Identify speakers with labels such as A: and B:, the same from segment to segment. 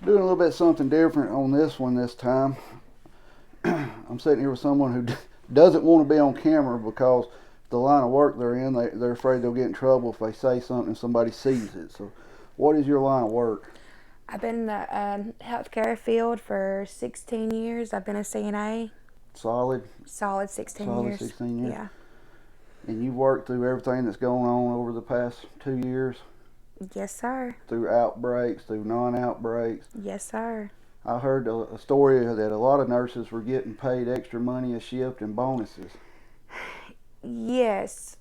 A: Doing a little bit something different on this one this time. I'm sitting here with someone who doesn't want to be on camera because the line of work they're in, they're afraid they'll get in trouble if they say something and somebody sees it. So, what is your line of work?
B: I've been in the healthcare field for 16 years. I've been a CNA.
A: Solid,
B: Solid 16
A: solid
B: years.
A: 16 years.
B: Yeah.
A: And you've worked through everything that's going on over the past 2 years,
B: Yes, sir.
A: through outbreaks, through non-outbreaks.
B: Yes, sir.
A: I heard a story that a lot of nurses were getting paid extra money a shift and bonuses.
B: Yes,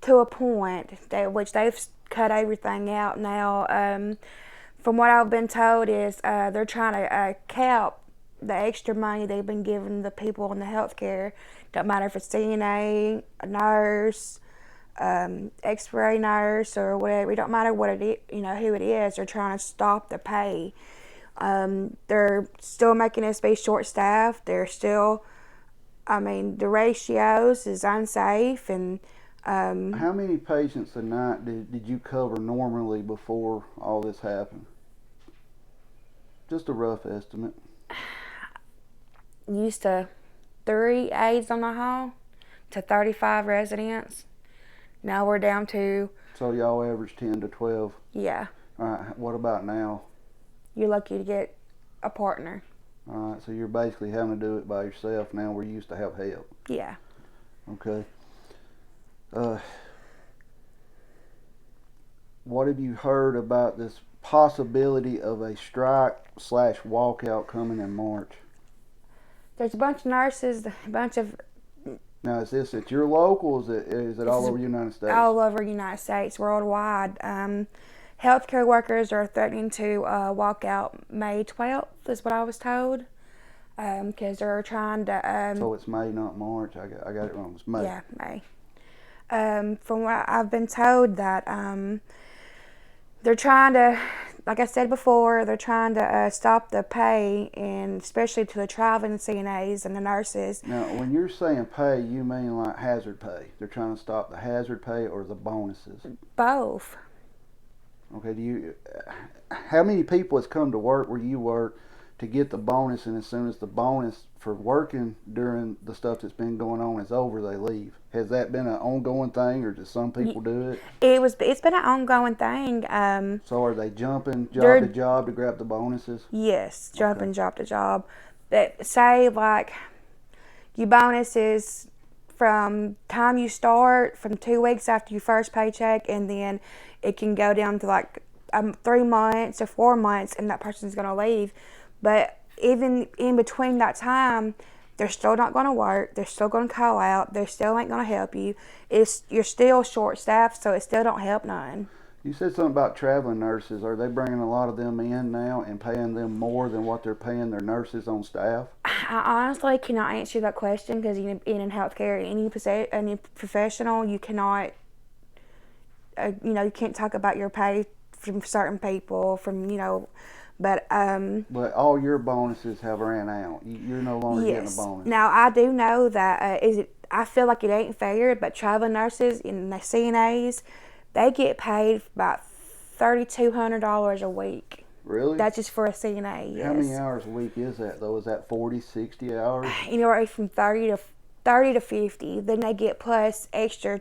B: to a point, which they've cut everything out now. From what I've been told is they're trying to cap the extra money they've been giving the people in the healthcare. Don't matter if it's CNA, a nurse, X-ray nurse, or whatever. It don't matter what it is, who it is. They're trying to stop the pay. They're still making us be short-staffed. They're still, the ratios is unsafe, and
A: How many patients a night did you cover normally before all this happened? Just a rough estimate.
B: used to 3 aides on the hall to 35 residents. Now we're down to,
A: So y'all average 10 to 12.
B: yeah,
A: All right, what about now?
B: you're lucky to get a partner.
A: All right, so you're basically having to do it by yourself now where you used to have help.
B: Yeah.
A: Okay. Uh, what have you heard about this possibility of a strike slash walkout coming in March?
B: There's a bunch of nurses, a bunch of
A: Now, is this at your local? Is it all over the United States?
B: all over the United States, worldwide. Healthcare workers are threatening to walk out May 12th, is what I was told, because they're trying to.
A: So it's May, not March. I got it wrong. It's May.
B: Yeah, May. From what I've been told, that they're trying to, like I said before, they're trying to stop the pay, and especially to the traveling CNAs and the nurses.
A: Now, when you're saying pay, you mean like hazard pay? They're trying to stop the hazard pay or the bonuses?
B: Both.
A: Okay. How many people has come to work where you work to get the bonus, and as soon as the bonus for working during the stuff that's been going on is over, they leave? Has that been an ongoing thing, or do some people do it?
B: It's been an ongoing thing.
A: So are they jumping
B: They're-
A: job to job to grab the bonuses?
B: Yes, jumping job to job. But say like your bonuses from time you start, from 2 weeks after your first paycheck, and then it can go down to like 3 months or 4 months, and that person's gonna leave. But even in between that time, they're still not going to work. They're still going to call out. They still ain't going to help you. You're still short staffed, so it still don't help none.
A: You said something about traveling nurses. Are they bringing a lot of them in now and paying them more than what they're paying their nurses on staff?
B: I honestly cannot answer that question, because in healthcare, any professional, you cannot, you can't talk about your pay from certain people, but
A: But all your bonuses have ran out. You're no longer getting a
B: yes.
A: bonus.
B: Now I do know that I feel like it ain't fair, but traveling nurses and the CNAs, they get paid about $3,200 a week.
A: Really?
B: That's just for a CNA. Yes.
A: How many hours a week is that, though? Is that 40, 60 hours?
B: Anywhere from 30 to 50. Then they get plus extra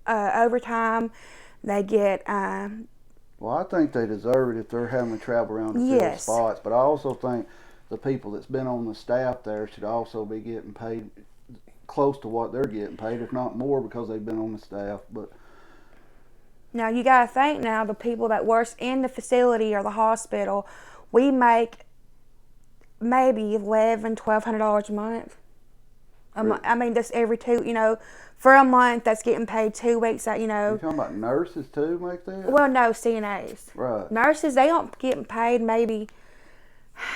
B: overtime. They get
A: Well, I think they deserve it if they're having to travel around to fill
B: yes.
A: spots. But I also think the people that's been on the staff there should also be getting paid close to what they're getting paid, if not more, because they've been on the staff. But
B: now you gotta think, now the people that works in the facility or the hospital, we make maybe $1,100-$1,200 a month.
A: Really?
B: I mean, that's every for a month, that's getting paid 2 weeks.
A: You're talking about nurses too, make that?
B: Well, no, CNAs.
A: Right.
B: Nurses, they don't getting paid maybe.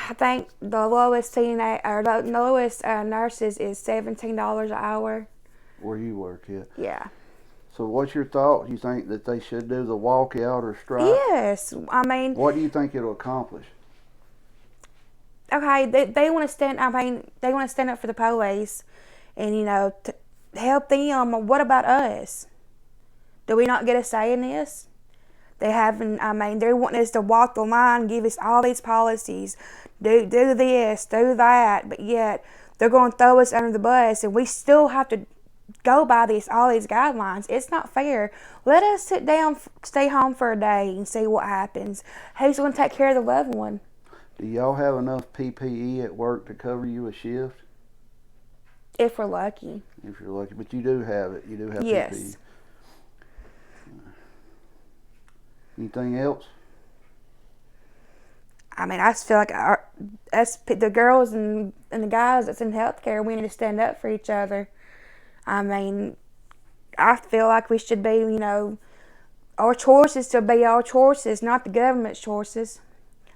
B: I think the lowest CNA or the lowest nurses is $17 an hour.
A: Where you work at.
B: Yeah.
A: So what's your thought? You think that they should do the walkout or strike?
B: Yes, I mean.
A: What do you think it'll accomplish?
B: Okay, they want to stand. I mean, they want to stand up for the police, and to help them. What about us? Do we not get a say in this? They're wanting us to walk the line, give us all these policies, do this, do that, but yet they're going to throw us under the bus, and we still have to go by all these guidelines. It's not fair. Let us sit down, stay home for a day, and see what happens. Who's going to take care of the loved one?
A: Do y'all have enough PPE at work to cover you a shift?
B: If we're lucky.
A: If you're lucky, but you do have it. You do have
B: Yes.
A: PPE. Anything else?
B: I mean, I just feel like the girls and the guys that's in healthcare, we need to stand up for each other. I mean, I feel like we should be, our choices to be our choices, not the government's choices.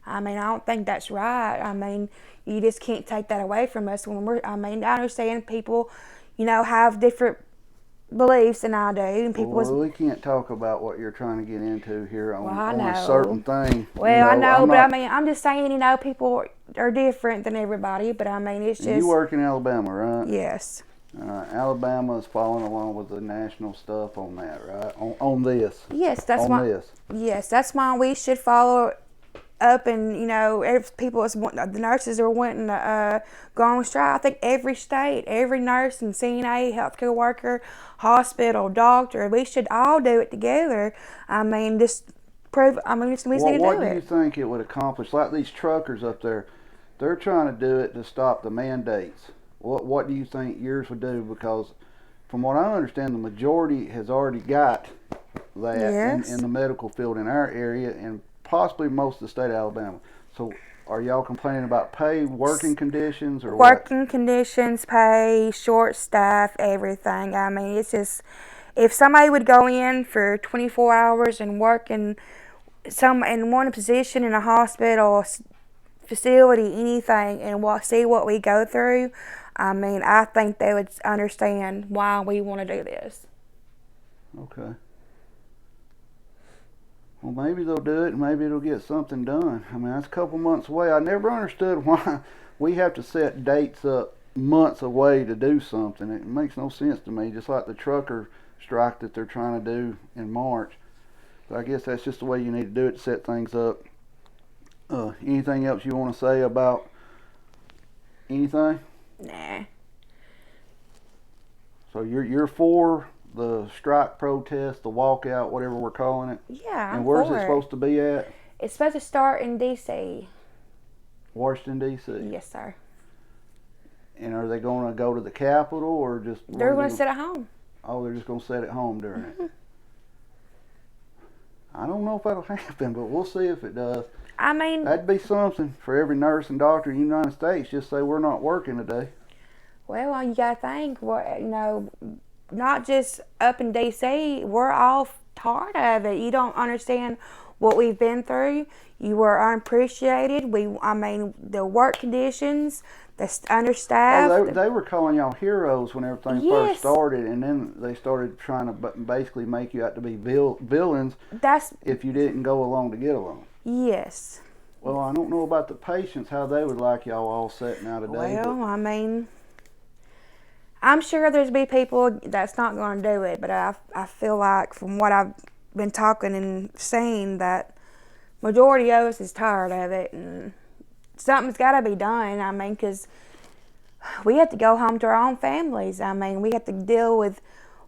B: I mean, I don't think that's right. I mean, you just can't take that away from us I understand people, have different beliefs than I do. And
A: we can't talk about what you're trying to get into here on
B: a
A: certain thing.
B: Well, I know, but I'm just saying, people are different than everybody, but I mean, it's just...
A: You work in Alabama, right?
B: Yes.
A: Alabama is following along with the national stuff on that, right? On this.
B: Yes, Yes, that's why we should follow up, and the nurses are wanting to go on strike. I think every state, every nurse and CNA, healthcare worker, hospital, doctor, we should all do it together. I mean, we just need to do it.
A: What do you think it would accomplish? Like these truckers up there, they're trying to do it to stop the mandates. What do you think yours would do? Because from what I understand, the majority has already got that
B: Yes.
A: in the medical field in our area, and possibly most of the state of Alabama. So are y'all complaining about pay, working conditions, or
B: working conditions, pay, short staff, everything? I mean, it's just, if somebody would go in for 24 hours and work in one position in a hospital, facility, anything, and see what we go through, I mean, I think they would understand why we want to do this.
A: Okay. Well, maybe they'll do it, and maybe it'll get something done. I mean, that's a couple months away. I never understood why we have to set dates up months away to do something. It makes no sense to me, just like the trucker strike that they're trying to do in March. But I guess that's just the way you need to do it, to set things up. Anything else you want to say about anything?
B: Nah.
A: So you're for the strike protest, the walkout, whatever we're calling it?
B: Yeah,
A: And where's it supposed to be at?
B: It's supposed to start in D.C.
A: Washington, D.C.?
B: Yes, sir.
A: And are they going to go to the Capitol, or just...
B: They're going to sit at home.
A: Oh, they're just going to sit at home during it. I don't know if that'll happen, but we'll see if it does.
B: I mean...
A: That'd be something for every nurse and doctor in the United States. Just say, we're not working today.
B: Well, you got to think, not just up in D.C., we're all tired of it. You don't understand what we've been through. You were unappreciated. The work conditions, the understaffed.
A: Oh, they were calling y'all heroes when everything first started, and then they started trying to basically make you out to be villains if you didn't go along to get along.
B: Yes.
A: Well, I don't know about the patients, how they would like y'all all sitting out today.
B: Well, I'm sure there's be people that's not going to do it, but I feel like from what I've been talking and seeing that majority of us is tired of it, and something's got to be done. I mean, because we have to go home to our own families. I mean, we have to deal with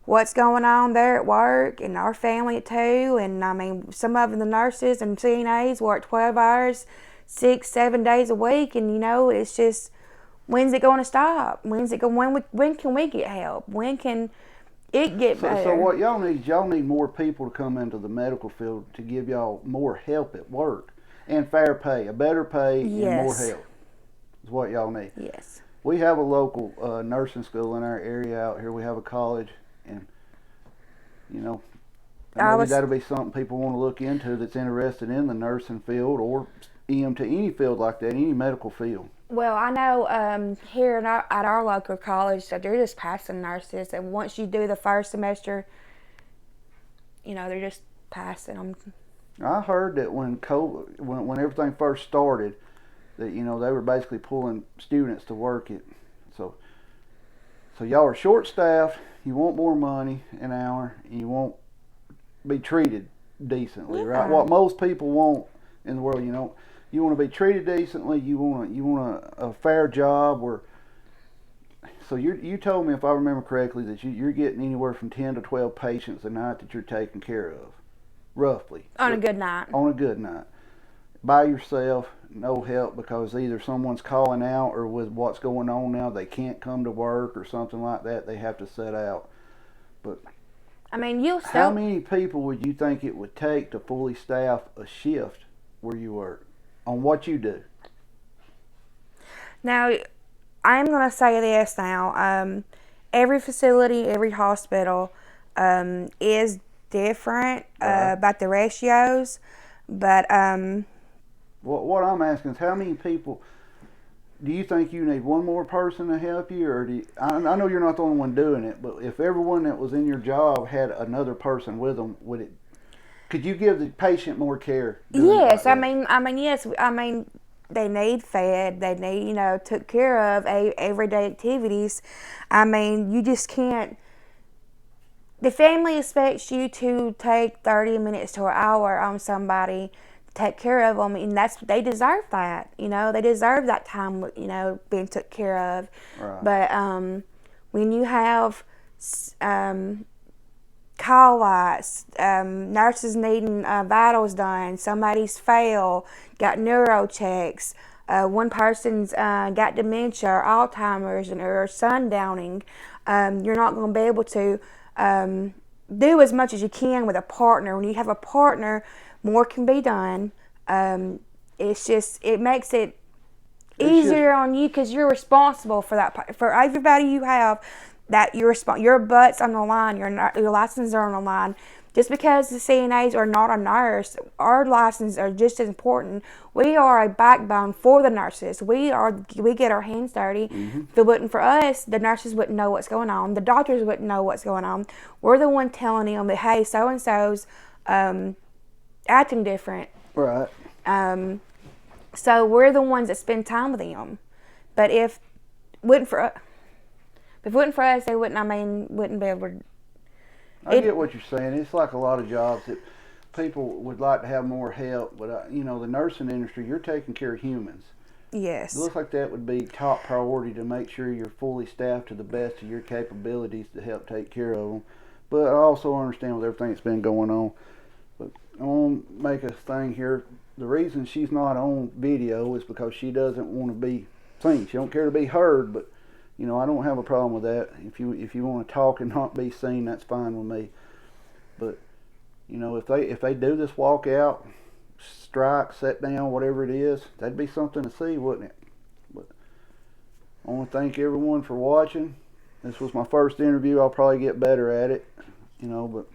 B: what's going on there at work and our family too. And I mean, some of the nurses and CNAs work 12 hours, 6-7 days a week, and it's just, when's it going to stop? When can we get help? When can it get better?
A: So what y'all need more people to come into the medical field to give y'all more help at work, and fair pay, a better pay, and more help is what y'all need.
B: Yes.
A: We have a local nursing school in our area out here. We have a college, and maybe that'll be something people want to look into that's interested in the nursing field, or to any field like that, any medical field.
B: Well, I know here at our local college that they're just passing nurses, and once you do the first semester, they're just passing them.
A: I heard that when everything first started, that they were basically pulling students to work it. So y'all are short staffed. You want more money an hour, and you won't be treated decently,
B: Yeah.
A: right? What most people want in the world, you want to be treated decently. You want a fair job. So you told me, if I remember correctly, that you're getting anywhere from 10 to 12 patients a night that you're taking care of, roughly.
B: On a good night.
A: On a good night. By yourself, no help, because either someone's calling out, or with what's going on now, they can't come to work or something like that. They have to sit out. But
B: I mean, you'll still.
A: how many people would you think it would take to fully staff a shift where you work on what you do?
B: Now, I'm going to say this now. Every facility, every hospital is different
A: Right.
B: about the ratios, but
A: What I'm asking is, how many people do you think you need? One more person to help you, or I know you're not the only one doing it, but if everyone that was in your job had another person with them, could you give the patient more care?
B: yes, yes, they need fed, they need, took care of, everyday activities. I mean, you just can't. The family expects you to take 30 minutes to an hour on somebody, take care of them, and they deserve that. They deserve that time, being took care of.
A: Right.
B: But when you have call lights, nurses needing vitals done, somebody's failed, got neuro checks, one person's got dementia or Alzheimer's or sundowning, you're not going to be able to do as much as you can with a partner. When you have a partner, more can be done. It makes it easier on you, because you're responsible for that, for everybody you have. That your butt's on the line, your licenses are on the line. Just because the CNAs are not a nurse, our licenses are just as important. We are a backbone for the nurses. We get our hands dirty.
A: Mm-hmm.
B: If it wasn't for us, the nurses wouldn't know what's going on. The doctors wouldn't know what's going on. We're the one telling them that, hey, so and so's acting different.
A: Right.
B: So we're the ones that spend time with them. But if it wasn't for us, they wouldn't be able to.
A: I get what you're saying. It's like a lot of jobs that people would like to have more help, but the nursing industry, you're taking care of humans.
B: Yes.
A: It looks like that would be top priority, to make sure you're fully staffed to the best of your capabilities to help take care of them. But I also understand with everything that's been going on. But I want to make a thing here. The reason she's not on video is because she doesn't want to be seen. She don't care to be heard, but I don't have a problem with that. If you want to talk and not be seen, that's fine with me. But if they do this walkout, strike, set down, whatever it is, that'd be something to see, wouldn't it? But I want to thank everyone for watching. This was my first interview. I'll probably get better at it, but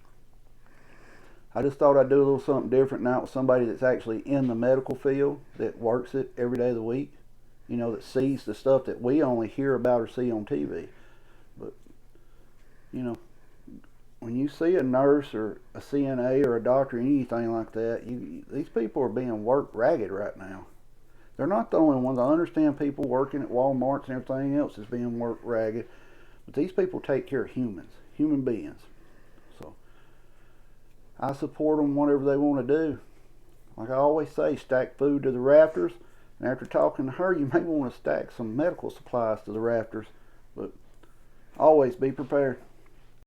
A: I just thought I'd do a little something different now with somebody that's actually in the medical field, that works it every day of the week. That sees the stuff that we only hear about or see on TV. But, when you see a nurse or a CNA or a doctor or anything like that, these people are being worked ragged right now. They're not the only ones. I understand people working at Walmarts and everything else is being worked ragged. But these people take care of human beings. So, I support them whatever they want to do. Like I always say, stack food to the rafters. And after talking to her, you may want to stack some medical supplies to the rafters. But always be prepared.